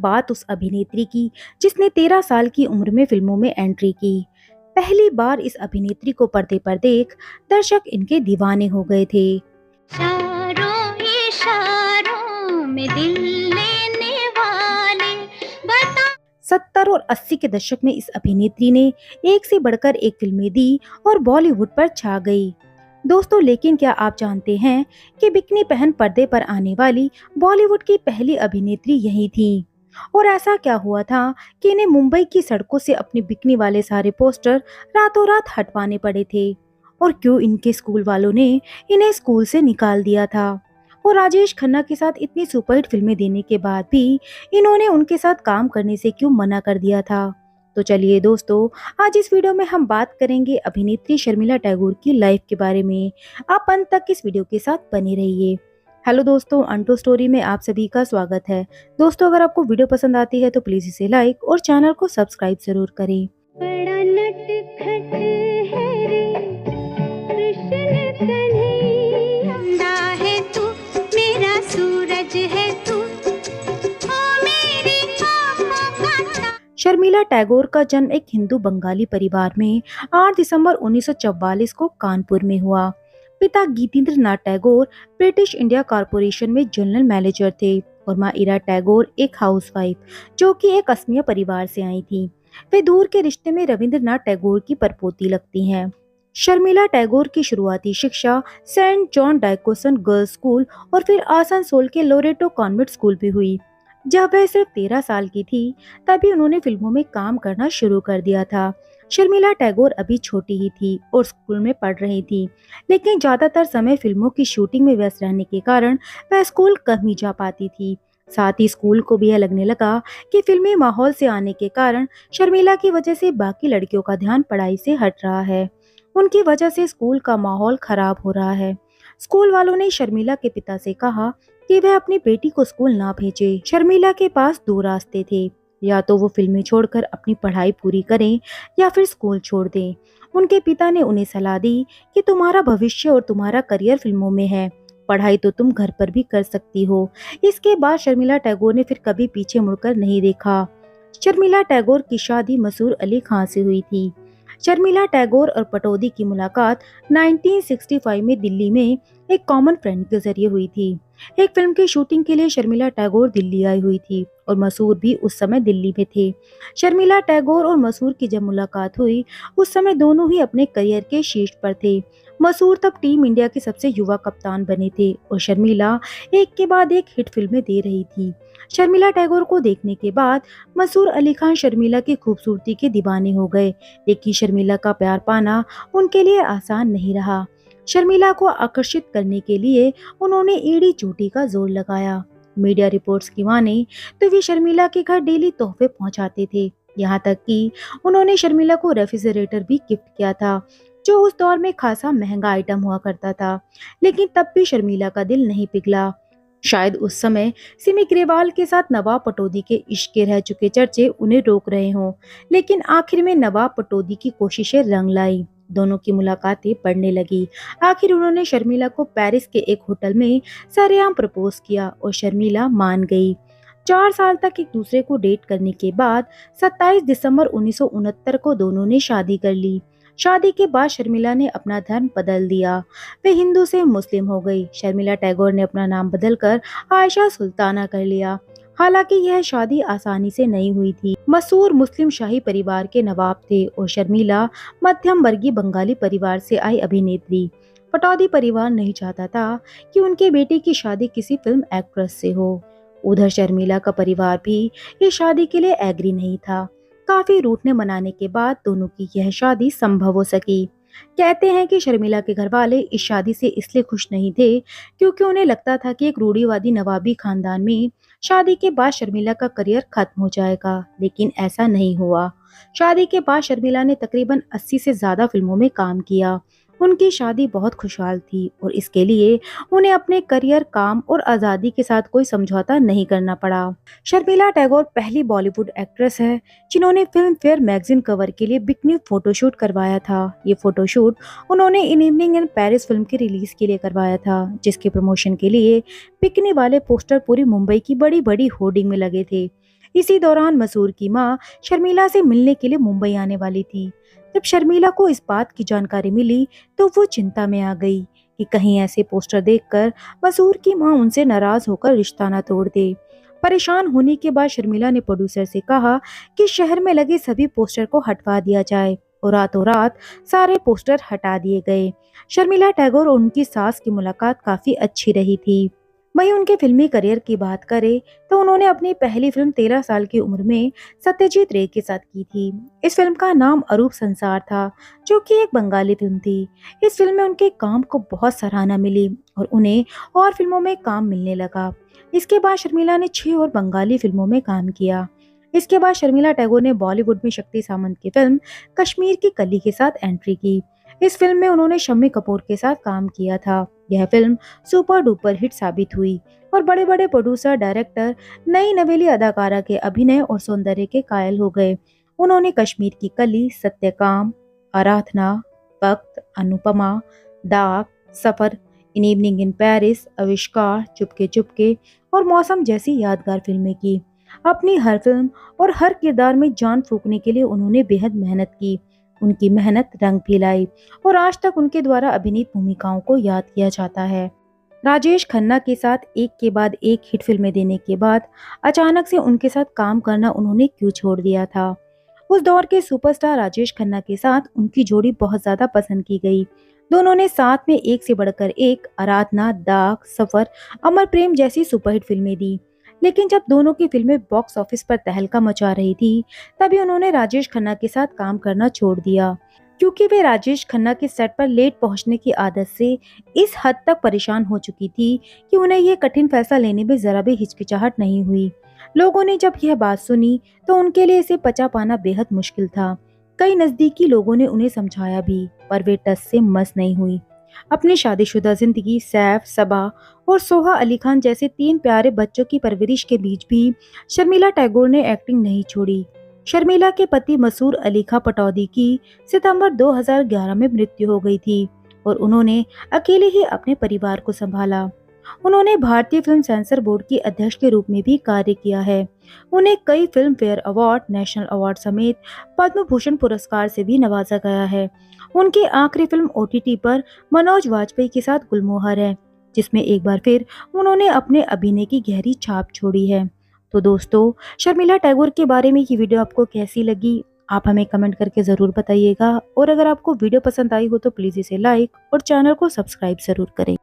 बात उस अभिनेत्री की जिसने 13 साल की उम्र में फिल्मों में एंट्री की। पहली बार इस अभिनेत्री को पर्दे पर देख दर्शक इनके दीवाने हो गए थे। इशारों इशारों में दिल लेने वाले बता। 70 और 80 के दशक में इस अभिनेत्री ने एक से बढ़कर एक फिल्में दी और बॉलीवुड पर छा गई। दोस्तों, लेकिन क्या आप जानते हैं कि बिकनी पहन पर्दे पर आने वाली बॉलीवुड की पहली अभिनेत्री यही थी। और ऐसा क्या हुआ था कि इन्हें मुंबई की सड़कों से अपने बिकनी वाले सारे पोस्टर रातों रात हटवाने पड़े थे। और क्यों इनके स्कूल वालों ने इन्हें स्कूल से निकाल दिया था। और राजेश खन्ना के साथ इतनी सुपरहिट फिल्में देने के बाद भी इन्होंने उनके साथ काम करने से क्यों मना कर दिया था। तो चलिए दोस्तों, आज इस वीडियो में हम बात करेंगे अभिनेत्री शर्मिला टैगोर की लाइफ के बारे में। आप अंत तक इस वीडियो के साथ बने रहिए। हेलो दोस्तों, अंटू स्टोरी में आप सभी का स्वागत है। दोस्तों, अगर आपको वीडियो पसंद आती है तो प्लीज इसे लाइक और चैनल को सब्सक्राइब जरूर करें। बड़ा नटखट है रे कृष्ण कन्हैया है तू, मेरा सूरज है तू, ओ मेरी आँखों का। शर्मिला टैगोर का जन्म एक हिंदू बंगाली परिवार में 8 दिसंबर 1944 को कानपुर में हुआ। पिता Geetendra Nath Tagore British India corporation में जनरल मैनेजर थे और माँ इरा टैगोर एक हाउसवाइफ जो कि एक असमिया परिवार से आई थी। वे दूर के रिश्ते में रविंद्रनाथ टैगोर की परपोती लगती हैं। शर्मिला टैगोर की शुरुआती शिक्षा सेंट जॉन डाइकोसन गर्ल्स स्कूल और फिर आसनसोल के लोरेटो कॉन्वेंट स्कूल भी हुई। जब वह सिर्फ 13 साल की थी तभी उन्होंने फिल्मों में काम करना शुरू कर दिया था। शर्मिला टैगोर अभी छोटी ही थी और स्कूल में पढ़ रही थी, लेकिन ज्यादातर समय फिल्मों की शूटिंग में व्यस्त रहने के कारण वह स्कूल कम ही जा पाती थी। साथ ही स्कूल को भी यह लगने लगा कि फिल्मी माहौल से आने के कारण शर्मिला की वजह से बाकी लड़कियों का ध्यान पढ़ाई से हट रहा है। उनकी वजह से स्कूल का माहौल खराब हो रहा है। स्कूल वालों ने शर्मिला के पिता से कहा कि वह अपनी बेटी को स्कूल ना भेजे। शर्मिला के पास दो रास्ते थे, या तो वो फिल्में छोड़कर अपनी पढ़ाई पूरी करें या फिर स्कूल छोड़ दें। उनके पिता ने उन्हें सलाह दी कि तुम्हारा भविष्य और तुम्हारा करियर फिल्मों में है, पढ़ाई तो तुम घर पर भी कर सकती हो। इसके बाद शर्मिला टैगोर ने फिर कभी पीछे मुड़कर नहीं देखा। शर्मिला टैगोर की शादी मसूर अली खान से हुई थी। शर्मिला टैगोर और पटौदी की मुलाकात 1965 में दिल्ली में एक कॉमन फ्रेंड के जरिए हुई थी। एक फिल्म की शूटिंग के लिए शर्मिला टैगोर दिल्ली आई हुई थी और मसूर भी उस समय दिल्ली में थे। शर्मिला टैगोर और मसूर की जब मुलाकात हुई उस समय दोनों ही अपने करियर के शीर्ष पर थे। मसूर तब टीम इंडिया के सबसे युवा कप्तान बने थे और शर्मिला एक के बाद एक हिट फिल्में दे रही थी। शर्मिला टैगोर को देखने के बाद मसूर अली खान शर्मिला की खूबसूरती के दीवाने हो गए, लेकिन शर्मिला का प्यार पाना उनके लिए आसान नहीं रहा। शर्मिला को आकर्षित करने के लिए उन्होंने एड़ी चोटी का जोर लगाया। मीडिया रिपोर्ट्स की माने तो वे शर्मिला के घर डेली तोहफे पहुंचाते थे, यहाँ तक कि उन्होंने शर्मिला को रेफ्रिजरेटर भी गिफ्ट किया था, जो उस दौर में खासा महंगा आइटम हुआ करता था। लेकिन तब भी शर्मिला का दिल नहीं पिघला। शायद उस समय सिमी ग्रेवाल के साथ नवाब पटौदी के इश्क के रह चुके चर्चे उन्हें रोक रहे हों, लेकिन आखिर में नवाब पटौदी की कोशिशें रंग लाई। दोनों की मुलाकातें बढ़ने लगी। आखिर उन्होंने शर्मिला को पेरिस के एक होटल में सरेआम प्रपोज किया और शर्मिला मान गई। 4 साल तक एक दूसरे को डेट करने के बाद 27 दिसंबर 1969 को दोनों ने शादी कर ली। शादी के बाद शर्मिला ने अपना धर्म बदल दिया, वे हिंदू से मुस्लिम हो गई। शर्मिला टैगोर ने अपना नाम बदलकर आयशा सुल्ताना कर लिया। हालांकि यह शादी आसानी से नहीं हुई थी। मसूर मुस्लिम शाही परिवार के नवाब थे और शर्मिला मध्यम वर्गीय बंगाली परिवार से आई अभिनेत्री। पटौदी परिवार नहीं चाहता था कि उनके बेटे की शादी किसी फिल्म एक्ट्रेस से हो। उधर शर्मिला का परिवार भी इस शादी के लिए एग्री नहीं था। काफी रूठने मनाने के बाद दोनों की यह शादी संभव हो सकी। कहते हैं कि शर्मिला के घर वाले इस शादी से इसलिए खुश नहीं थे क्योंकि उन्हें लगता था कि एक रूढ़िवादी नवाबी खानदान में शादी के बाद शर्मिला का करियर खत्म हो जाएगा, लेकिन ऐसा नहीं हुआ। शादी के बाद शर्मिला ने तकरीबन 80 से ज्यादा फिल्मों में काम किया। उनकी शादी बहुत खुशहाल थी और इसके लिए उन्हें अपने करियर, काम और आज़ादी के साथ कोई समझौता नहीं करना पड़ा। शर्मिला टैगोर पहली बॉलीवुड एक्ट्रेस है जिन्होंने फिल्म फेयर मैगजीन कवर के लिए बिकनी फोटोशूट करवाया था। ये फोटोशूट उन्होंने in evening in Paris film के रिलीज के लिए करवाया था, जिसके प्रमोशन के लिए बिकनी वाले पोस्टर पूरी मुंबई की बड़ी बड़ी होर्डिंग में लगे थे। इसी दौरान मसूर की मां शर्मिला से मिलने के लिए मुंबई आने वाली थी। जब शर्मिला को इस बात की जानकारी मिली तो वो चिंता में आ गई कि कहीं ऐसे पोस्टर देखकर मसूर की मां उनसे नाराज होकर रिश्ता न तोड़ दे। परेशान होने के बाद शर्मिला ने प्रोड्यूसर से कहा कि शहर में लगे सभी पोस्टर को हटवा दिया जाए और रातों रात सारे पोस्टर हटा दिए गए। शर्मिला टैगोर और उनकी सास की मुलाकात काफी अच्छी रही थी। वहीं उनके फिल्मी करियर की बात करें तो उन्होंने अपनी पहली फिल्म 13 साल की उम्र में सत्यजीत रे के साथ की थी। इस फिल्म का नाम अरूप संसार था, जो कि एक बंगाली फिल्म थी। इस फिल्म में उनके काम को बहुत सराहना मिली और उन्हें और फिल्मों में काम मिलने लगा। इसके बाद शर्मिला ने 6 और बंगाली फिल्मों में काम किया। इसके बाद शर्मिला टैगोर ने बॉलीवुड में शक्ति सामंत की फिल्म कश्मीर की कली के साथ एंट्री की। इस फिल्म में उन्होंने शम्मी कपूर के साथ काम किया था। यह फिल्म सुपर डुपर हिट साबित हुई और बड़े बड़े प्रोड्यूसर डायरेक्टर नई नवेली अदाकारा के अभिनय और सौंदर्य के कायल हो गए। उन्होंने कश्मीर की कली, सत्यकाम, आराधना, वक्त, अनुपमा, डाक, सफर, इन इवनिंग इन पेरिस, आविष्कार, चुपके चुपके और मौसम जैसी यादगार फिल्में की। अपनी हर फिल्म और हर किरदार में जान फूंकने के लिए उन्होंने बेहद मेहनत की। उनकी मेहनत रंग भी लाई और आज तक उनके द्वारा अभिनीत भूमिकाओं को याद किया जाता है। राजेश खन्ना के साथ एक के बाद एक हिट फिल्में देने के बाद अचानक से उनके साथ काम करना उन्होंने क्यों छोड़ दिया था? उस दौर के सुपरस्टार राजेश खन्ना के साथ उनकी जोड़ी बहुत ज्यादा पसंद की गई। दोनों ने साथ में एक से बढ़कर एक आराधना, दाग, सफर, अमर प्रेम जैसी सुपरहिट फिल्में दी। लेकिन जब दोनों की फिल्में बॉक्स ऑफिस पर तहलका मचा रही थी, तभी उन्होंने राजेश खन्ना के साथ काम करना छोड़ दिया, क्योंकि वे राजेश खन्ना के सेट पर लेट पहुंचने की आदत से इस हद तक परेशान हो चुकी थी कि उन्हें यह कठिन फैसला लेने में जरा भी हिचकिचाहट नहीं हुई। लोगों ने जब यह बात सुनी तो उनके लिए इसे पचा पाना बेहद मुश्किल था। कई नजदीकी लोगों ने उन्हें समझाया भी, पर वे टस से मस नहीं हुई। अपनी शादीशुदा जिंदगी, सैफ, सबा और सोहा अली खान जैसे 3 प्यारे बच्चों की परवरिश के बीच भी शर्मिला टैगोर ने एक्टिंग नहीं छोड़ी। शर्मिला के पति मसूर अली खां पटौदी की सितंबर 2011 में मृत्यु हो गई थी और उन्होंने अकेले ही अपने परिवार को संभाला। उन्होंने भारतीय फिल्म सेंसर बोर्ड की अध्यक्ष के रूप में भी कार्य किया है। उन्हें कई film fair award, national award समेत पद्म भूषण पुरस्कार से भी नवाजा गया है। उनकी आखिरी फिल्म ओटीटी पर मनोज वाजपेयी के साथ गुलमोहर है, जिसमें एक बार फिर उन्होंने अपने अभिनय की गहरी छाप छोड़ी है। तो दोस्तों, शर्मिला टैगोर के बारे में ये वीडियो आपको कैसी लगी? आप हमें कमेंट करके जरूर बताइएगा और अगर आपको वीडियो पसंद आई हो तो प्लीज इसे लाइक और चैनल को सब्सक्राइब जरूर करें।